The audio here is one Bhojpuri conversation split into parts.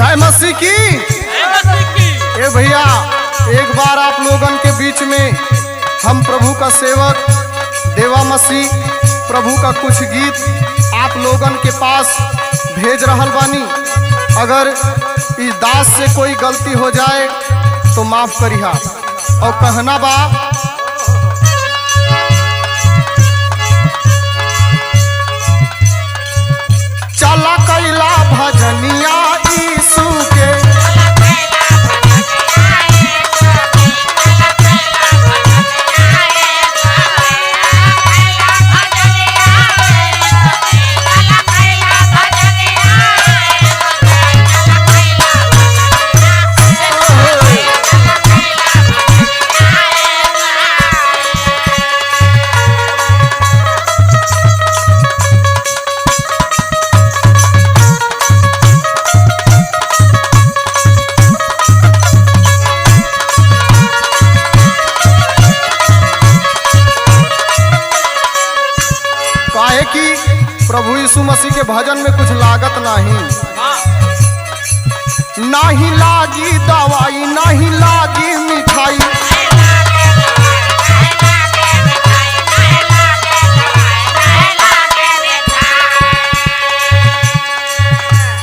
जय मसीह की। ए भैया, एक बार आप लोगन के बीच में हम प्रभु का सेवक देवा मसीह प्रभु का कुछ गीत आप लोगन के पास भेज रहल बानी। अगर इस दास से कोई गलती हो जाए तो माफ करिहा। और कहना बा, चला कैला भजनिया यीशु के, काहे कि प्रभु यीशु मसीह के भजन में कुछ लागत नहीं लागी दवाई, नहीं लागी मिठाई,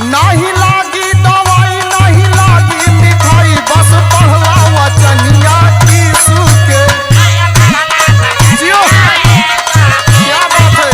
नहीं लागी दवाई, नहीं लागी मिठाई, बस पढ़ला वचनिया यीशु के। जियो, क्या बात है।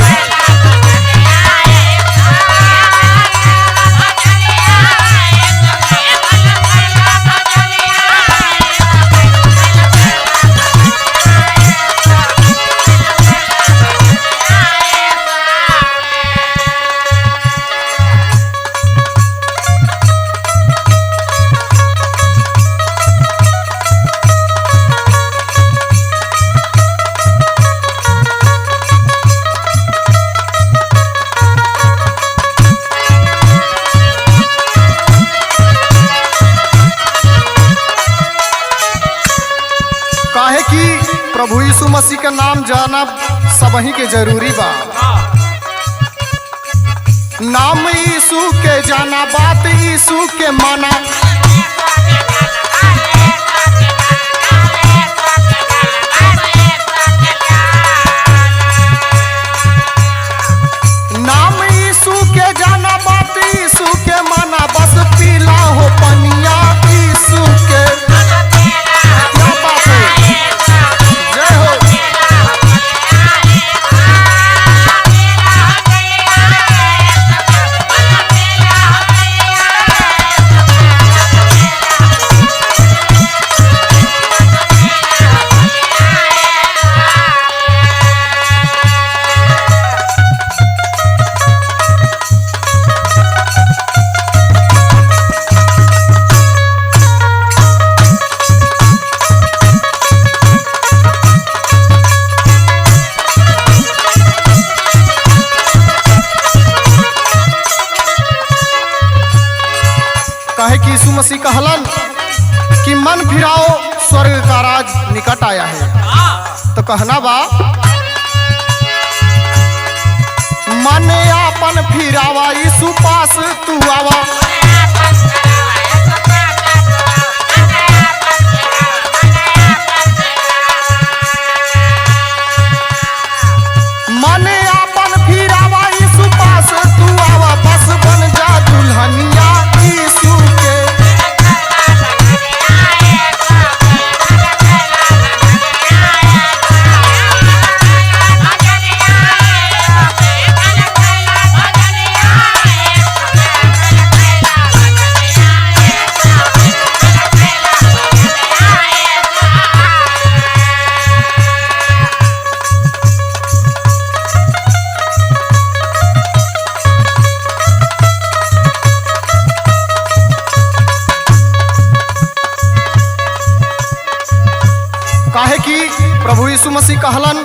काहे कि प्रभु यीशु मसीह के नाम जाना सबही के जरूरी बा। नाम यीशु के जाना, बात यीशु के माना, नाम यीशु के जाना, बात यीशु के माना, बस पीला हो पनिया यीशु के। काहे कि यीशु मसीह कहलन कि मन फिराओ, स्वर्ग का राज निकट आया है। तो कहना बा, मन आपन फिरावा, यीशु पास तू आवा, मन आपन फिरावा, यीशु पास तू आवा, बस बन जा दुल्हनिया यीशु के। काहे कि प्रभु यीशु मसीह कहलन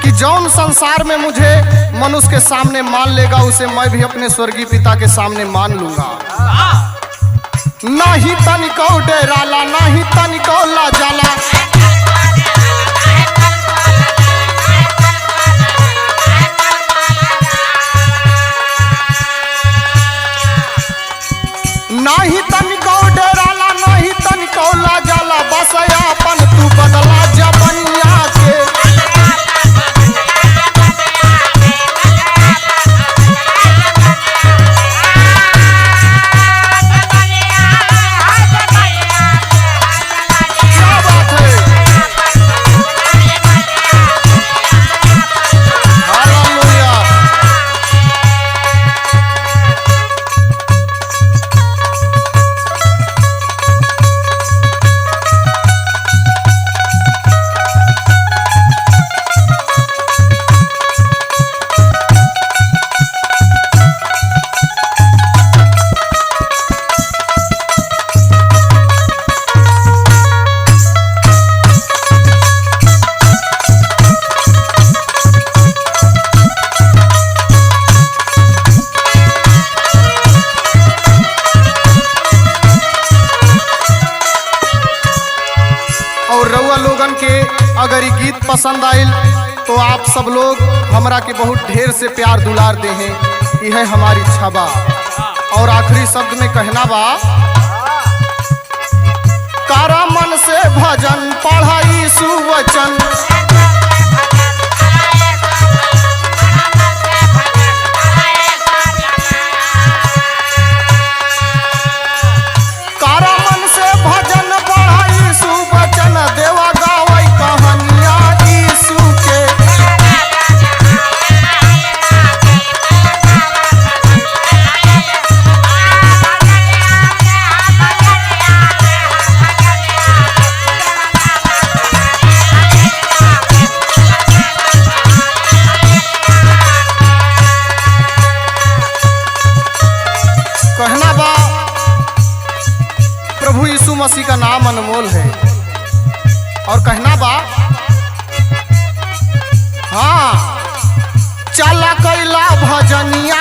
कि जौन संसार में मुझे मनुष्य के सामने मान लेगा, उसे मैं भी अपने स्वर्गीय पिता के सामने मान लूंगा। नहीं तनिको डेराला, नहीं तनिको लाजाला, नाही तनिको डेराला नहीं तनिको लाजाला बस अपन तू बदला जबनिया के क्या बात है हालेलुया। और रउआ लोगन के अगर ये गीत पसंद आइल तो आप सब लोग हमरा के बहुत ढेर से प्यार दुलार दे हैं, यह हमारी इच्छा बा। और आखिरी शब्द में कहना बा, कारा मन से भजन पढ़ाई सुवचन कारा मन से भजन पढ़ाई सुवचन देवा गावई कहानिया यीशु के कहना बा, प्रभु यीशु मसीह का नाम अनमोल है। और कहना बा, हाँ चला कैला भजनिया